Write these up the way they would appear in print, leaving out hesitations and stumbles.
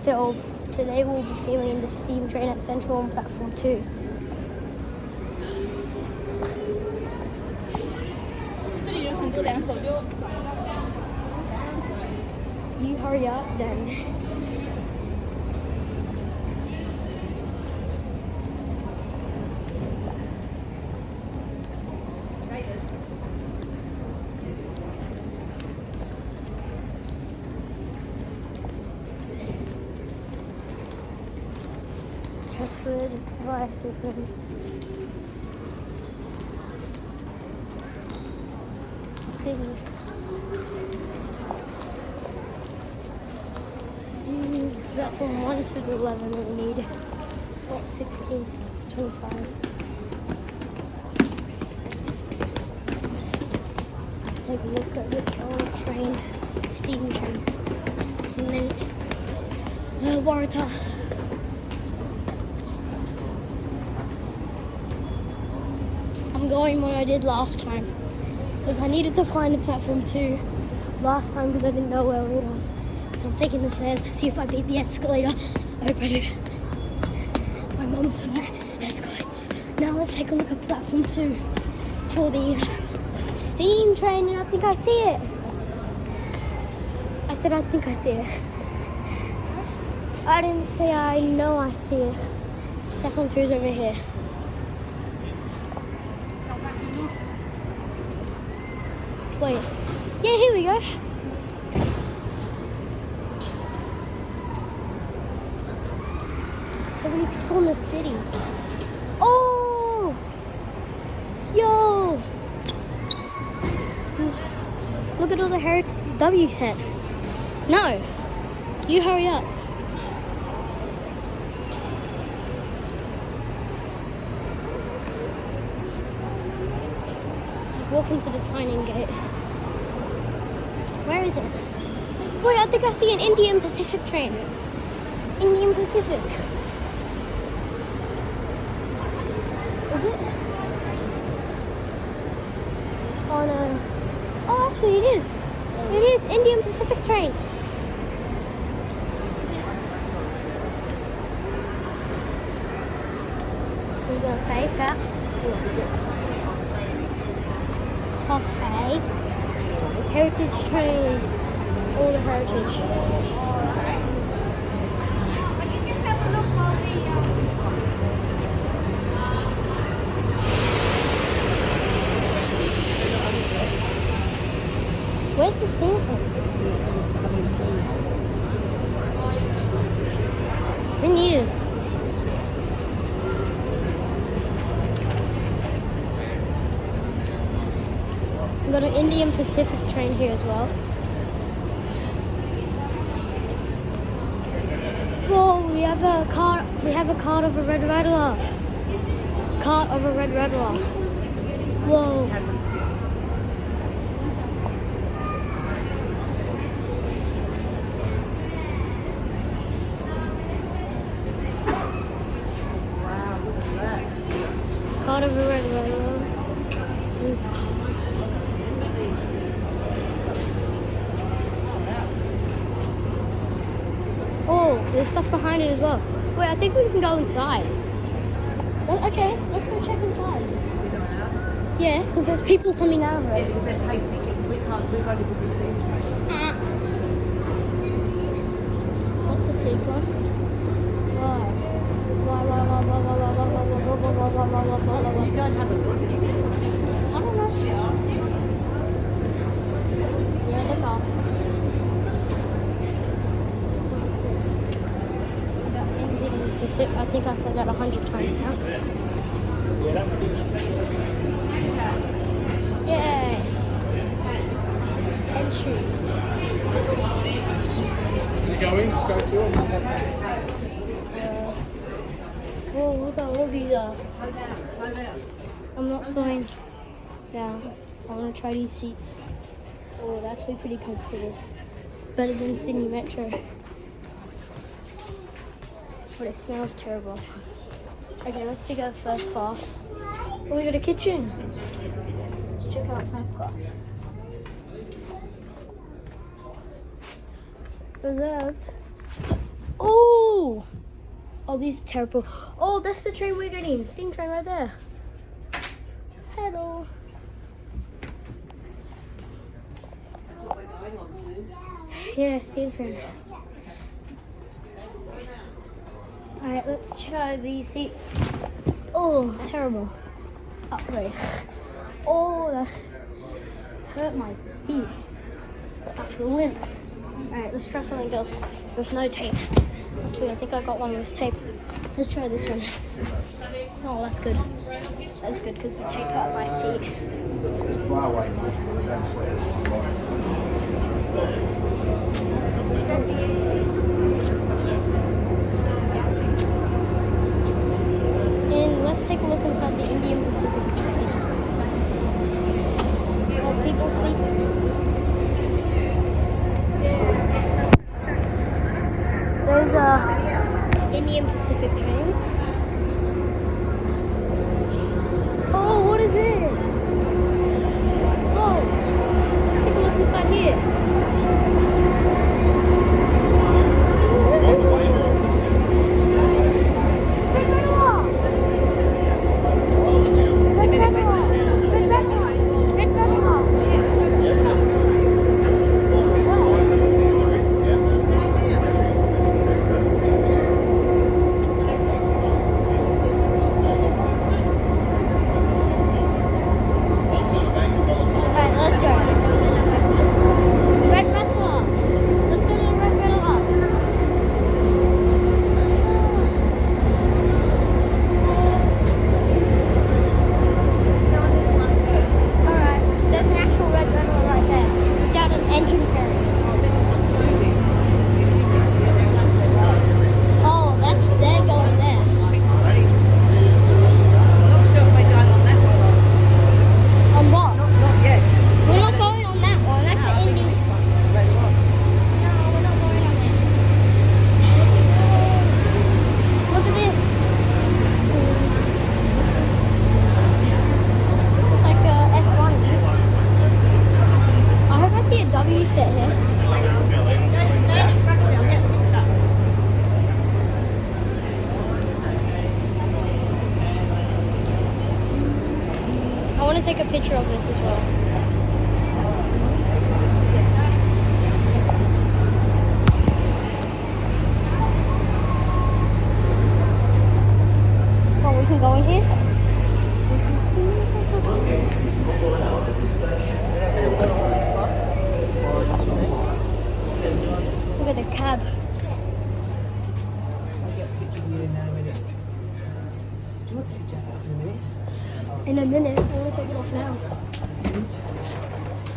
So today we'll be filming the steam train at Central on platform 2. You hurry up then. Transferred via Sydney. City. Platform 1 to the 11 we need. What, 16 to 25. Take a look at this old train, steam train. Mint. Waratah. I'm going what I did last time because I needed to find the platform 2 last time because I didn't know where it was. So I'm taking the stairs, see if I beat the escalator. I hope I do. My mum's on the escalator. Now let's take a look at platform 2 for the steam train, and I think I see it. I said I think I see it. I didn't say I know I see it. Platform 2 is over here. Wait. Yeah, here we go. So many people in the city. Oh! Yo! Look at all the Heritage W set. No! You hurry up. Walk into the signing gate. Where is it? Wait, I think I see an Indian Pacific train. Indian Pacific. Is it? Oh no. Oh, actually it is. It is Indian Pacific train. Are you gonna pay tap? Coffee. Heritage trains. All the heritage. Where's the steam train? We need it. We got an Indian Pacific train here as well. Whoa, we have a cart. We have a cart of a red rattler. Cart of a red rattler. Whoa. Cart of a red rattler. Oh, there's stuff behind it as well. Wait, I think we can go inside. Okay, let's go check inside. Yeah, because there's people coming out of it. Because they're paid tickets, we can't do only for the steam train. What the secret? Why? You don't have a group. I don't know. Yeah, let's ask. I think I said that 100 times now. Yay! Entry. You going? Just go to Whoa, look at all these Slow down, slow down. I'm not slowing down. I want to try these seats. Oh, they're actually pretty comfortable. Better than Sydney Metro. But it smells terrible. Okay, let's take out first class. Oh, we got a kitchen. Let's check out first class. Reserved. Oh! Oh, these are terrible. Oh, that's the train we're getting. Steam train right there. Hello. That's what we're going on soon. Yeah, steam train. Alright, let's try these seats. Oh, terrible. Upgrade. Oh, that hurt my feet after the wind. Alright, let's try something else with no tape. Actually, I think I got one with tape. Let's try this one. Oh, that's good. That's good because the tape hurt my feet. And let's take a look inside the Indian Pacific trains. Oh, people sleeping. There's Indian Pacific trains. Oh, what is this? Oh, let's take a look inside here. Take a picture of this as well. Oh, we can go in here? Look at the cab. I'll get a picture of you in there in a minute. Do you want to take a jacket off in a minute? In a minute. I want to take it off now.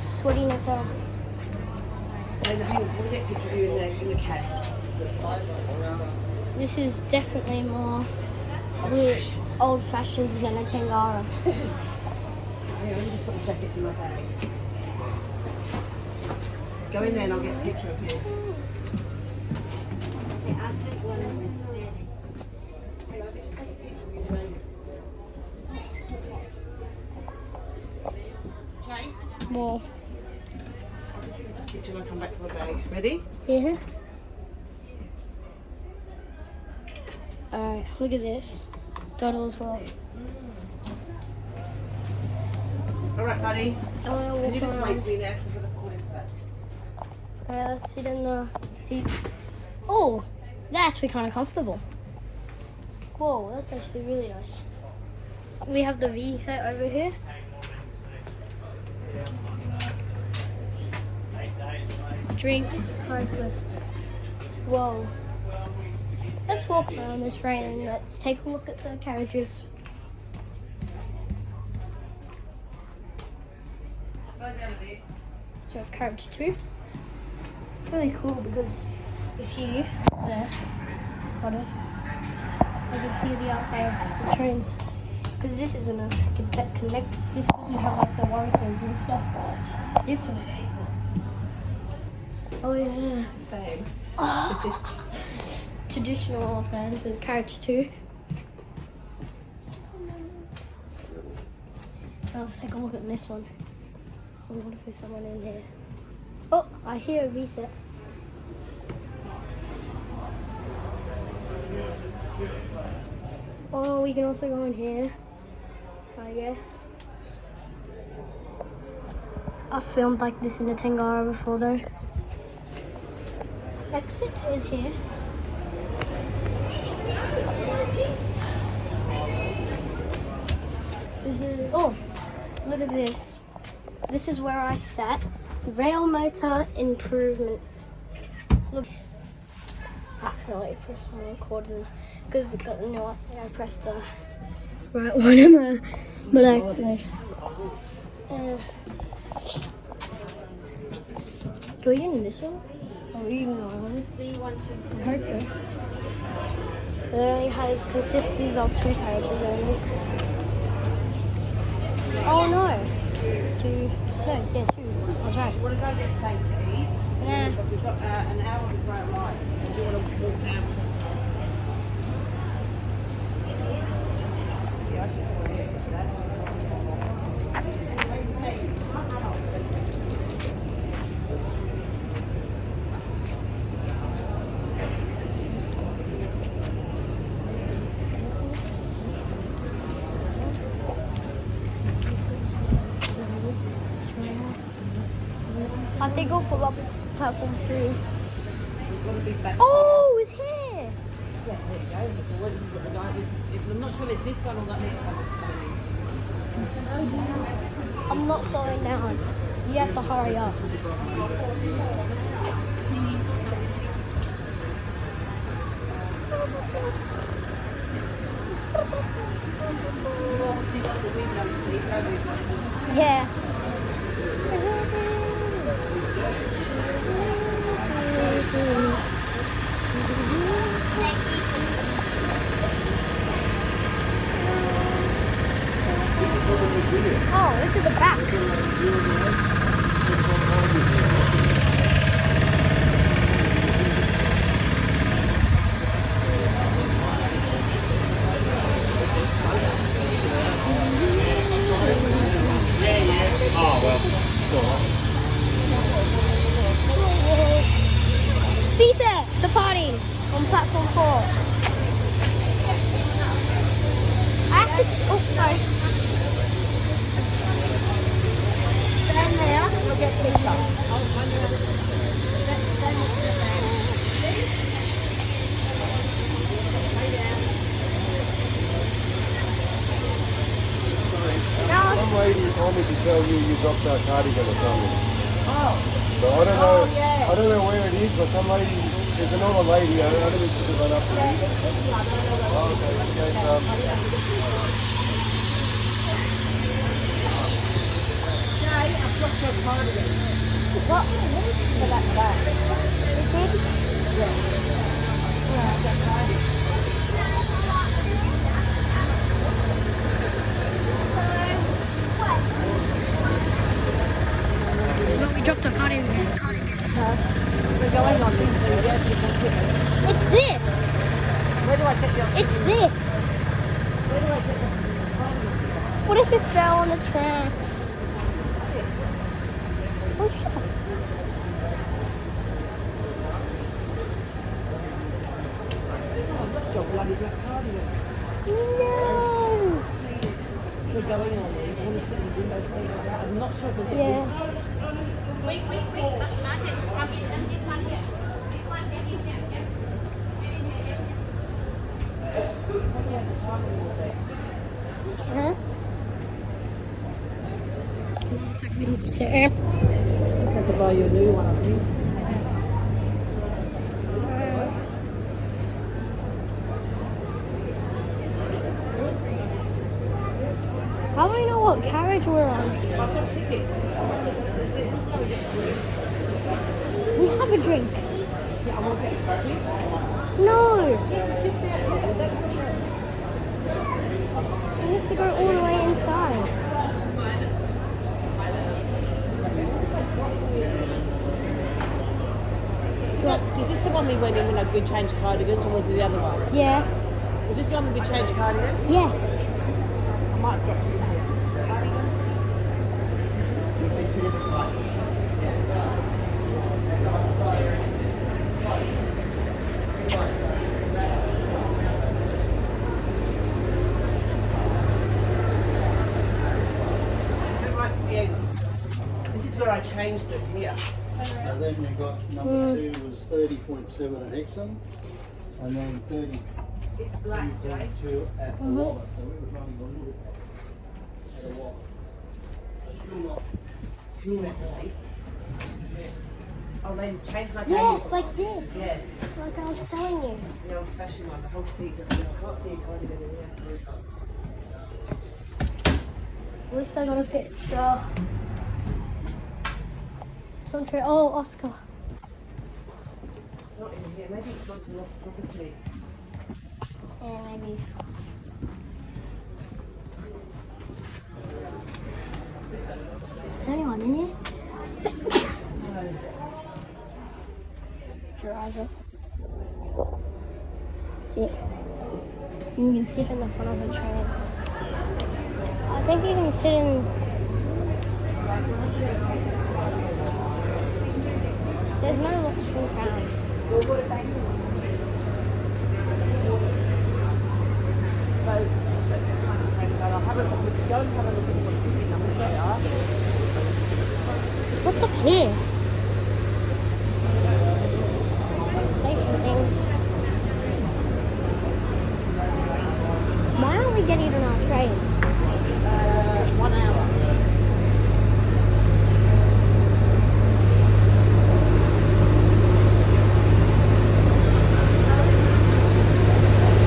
Sweating as hell. Hang on, we'll get a picture of you in the cab. This is definitely more old-fashioned than a Tangara. Hang on, let me just put the jackets in my bag. Go in there and I'll get a picture of you. Okay, I'll take one of them. Hey, I'll just take a picture of you, Jay. Jay? Well, I'll just take a picture when I come back to my bag. Ready? yeah. Alright, look at this. Doddle as well. Alright, buddy. I want to Can walk you just wait around. for me now because I've got to pull this back. Alright, let's sit in the seats. Oh, they're actually kind of comfortable. Whoa, that's actually really nice. We have the V set over here. Drinks, price list. Whoa. Let's walk around the train and let's take a look at the carriages. Slow down a bit. So we have carriage 2. It's really cool because if you there, hold it, I can see the outside of the trains. Because this isn't a connect. This doesn't have like the warranties and stuff. It's different. Oh yeah. It's a fame. Oh. Traditional fans with carriage 2. Now let's take a look at this one. I wonder if there's someone in here. Oh, I hear a reset. Oh, we can also go in here, I guess. I filmed like this in a Tangara before though. Exit is here. Oh, look at this. This is where I sat. Rail motor improvement. Look. Accidentally pressed on record because you know what? I pressed the right one, but actually. Go in this one? Or even one? I heard so. It only consists of 2 characters only. Oh no! 2. No, yeah, 2. I was right. You want to go get something to eat? Yeah. We've got an hour before it arrives. Or do you want to walk down? Yeah, I should go here. I think I'll pull up platform 3. We've got to be back. Oh, it's here! Yeah, there you go. What is it? I'm not sure if it's this one or that next one that's coming. I'm not slowing down. You have to hurry up. Yeah. Oh, this is the back. Pizza, the party on platform 4. I have to. Oh, sorry. Stand there, you'll get pizza. Some lady told me to tell you you dropped our cardigan or something. Oh. So I don't know. yeah. I don't know where it is, but some lady. There's another lady. I don't know if she's gone up to it. Oh, okay. Okay. Jay, I've got your cardigan. What? For that bag. You did? Well, we dropped a cardigan. We're going on this, so you have to get it. It's this. Where do I get your It's this. Where do I get your cardigan? What if it fell on the tracks? Oh, shut up. Oh, that's your bloody black cardigan. No. We're going on there. You want to sit in the window seat? I'm not sure if we'll get Yeah. this. Wait. Martin, come in and this one here. This one, get in here. Huh? Looks like we need to stare. I have to buy you a new one, I think. How do I know what carriage we're on? I've got tickets. We have a drink. Yeah, I won't get a coffee. No. Yes, it's just there. We have to go all the way inside. Is this the one we went in when we changed cardigans, or was it the other one? Yeah. Was this the one when we changed cardigans? Yes. I might have dropped it in here. changed it here. So then we got number 2 was 30.7 at Hexham, and then 32.2 It's black, Jay. at Walla. So we were running a little bit at a Walla. Still not Seats. Oh, they changed like Yeah, it's like this. Yeah, It's like I was telling you. the old-fashioned one. The whole seat doesn't. I can't see it kind of in here. At least I got a picture. Some tree. Oh, Oscar. It's not in here. Maybe it's gone to lost property. Yeah, maybe. Is anyone in here? Driver. See, you can sit in the front of the train. I think you can sit in. There's no lost from crowds. So let's find the train going. I'll have a look. Go and have a look at what ticket numbers they are. What's up here? Station thing. Why aren't we getting on our train? 1 hour.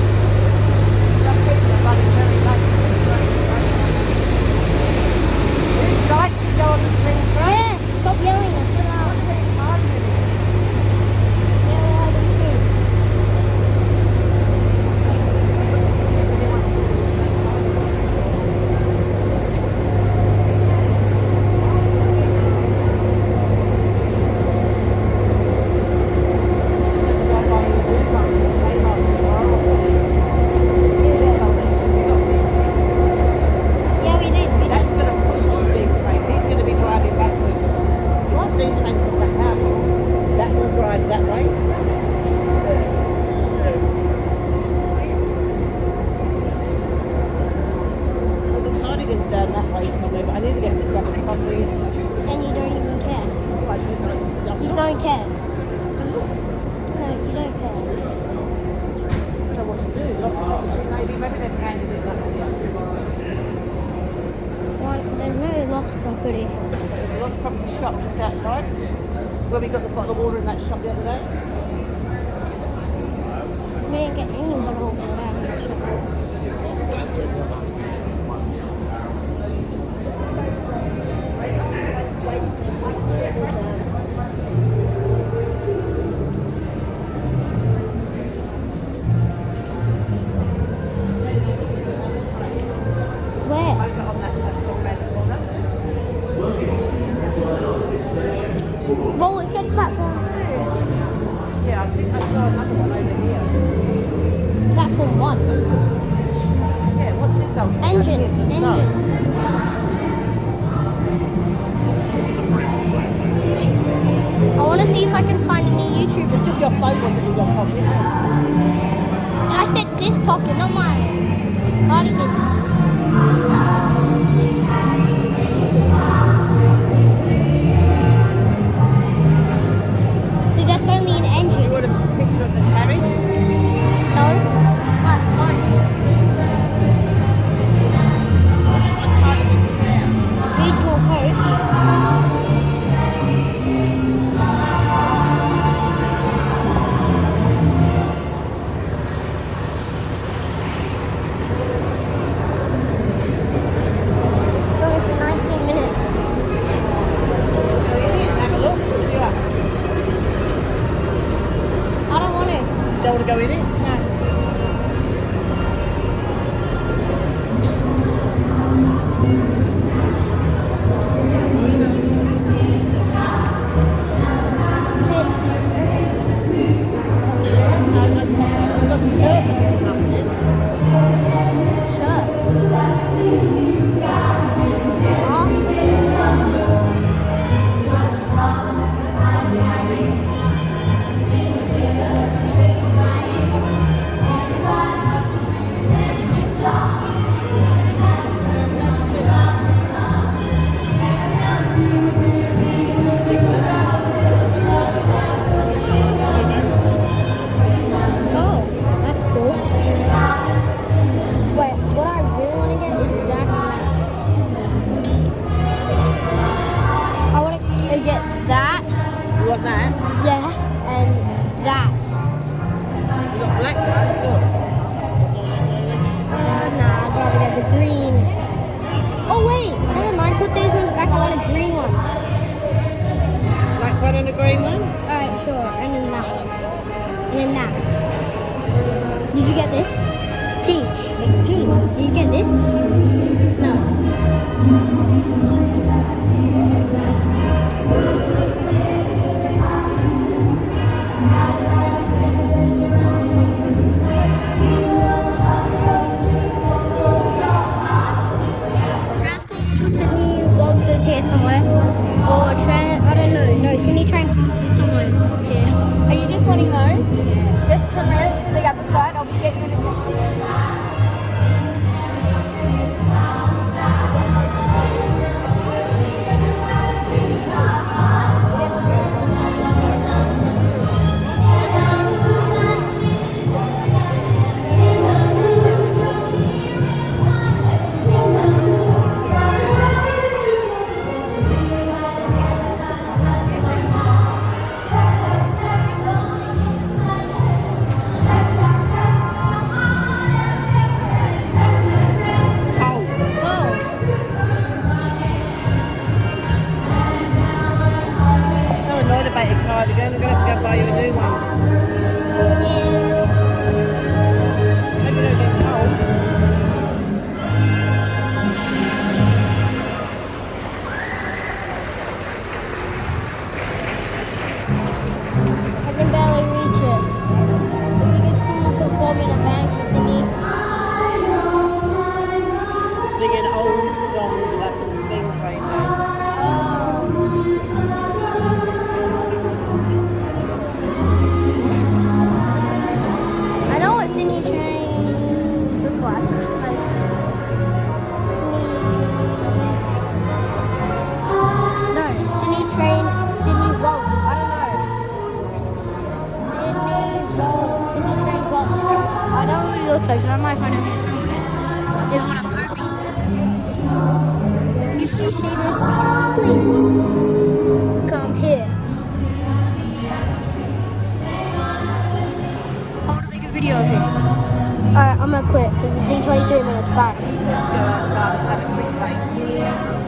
Some people are running very late. Are you excited to go on the swing train? Yes, stop yelling. Let's get out. Yeah, well, I do too. Just have to go and buy you a new one for the Kmart tomorrow or something. This old engine, we got this. Yeah, we did. That's going to push the steam train. He's going to be driving backwards. Because the steam train's not that powerful. That will drive that way. Well, the cardigan's down that way somewhere, but I need to get to grab a coffee. And you don't even care. I did not. You don't care. And look, No, you don't care. I don't know what to do. Lost property, maybe. Maybe they've handed it that way. Well, there's no lost property. There's a lost property shop just outside where we got the bottle of water in that shop the other day. We didn't get any bottles of water in that shop. Where? I got on that platform around the corner. Well, it said platform 2. Yeah, I think I saw another one over here. Platform 1. Yeah, what's this old thing? Engine. Over here, the snow? I want to see if I can find any Just YouTubers. your phone wasn't in your pocket. I said this pocket, not my cardigan. See, that's only an Do engine. you want a picture of the carriage? No? Right, fine. What cardigan is there? Regional coach. It's only for 19 minutes. Go in here and have a look. Yeah. I don't want to. Don't want to go in it? No. No, no problem. They've got shirts and stuff here. Shirts. that's cool. Wait, what I really want to get is that and that. I want to get that, You want that? yeah, and that. You got black ones, look. Nah, I'd rather get the green. Oh wait, never mind. Put these ones back. I want a green one. Black one and a green one? Alright, sure. And then that one. And then that. Did you get this? G. Hey, G. Did you get this? No. Transport for Sydney Vlogs is here somewhere. Or I don't know. No, Sydney Train Vlogs is somewhere here. Are you just wanting those? Yeah. Just come around to the other side. I'll get you in a second. Cardigan, I'm going to have to go buy you a new one. Maybe don't get cold. I can barely reach it. If you get someone performing a band for singing. Singing old songs like from Steam Train days. I know what Sydney trains look like. Like Sydney Vlogs. I don't know. Sydney train vlogs. I don't know what it looks like, so I might find it here somewhere. Is what I'm hoping. If you see this, please come here. I want to make a video of it. Alright, I'm gonna quit because it's been 23 minutes. Bye. Just need to go outside.